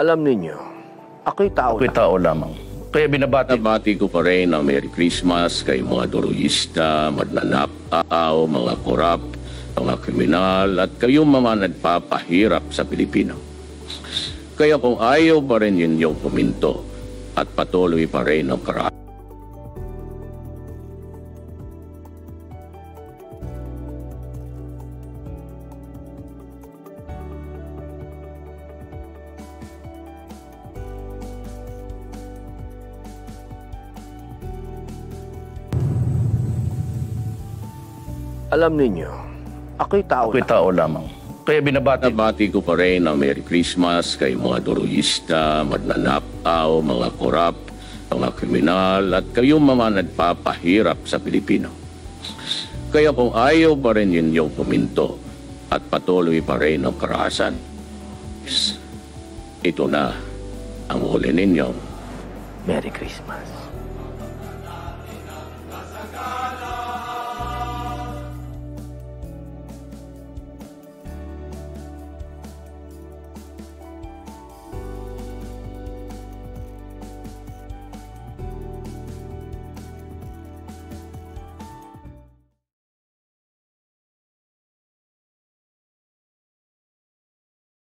Alam ninyo, ako'y tao lamang. Kaya Nabati ko pa rin ang Merry Christmas kay mga duruista, magnanakaw, mga korap, mga kriminal, at kayong mga nagpapahirap sa Pilipino. Kaya kung ayaw pa rin ninyong puminto at patuloy pa rin ang karahasan, alam ninyo, ako'y tao lamang. Kaya nabati ko pa rin ang Merry Christmas kay mga duruista, magnanakaw, mga korap, mga kriminal, at kayong mga nagpapahirap sa Pilipino. Kaya kung ayaw pa rin ninyong puminto at patuloy pa rin ang karahasan, ito na ang huli ninyong Merry Christmas.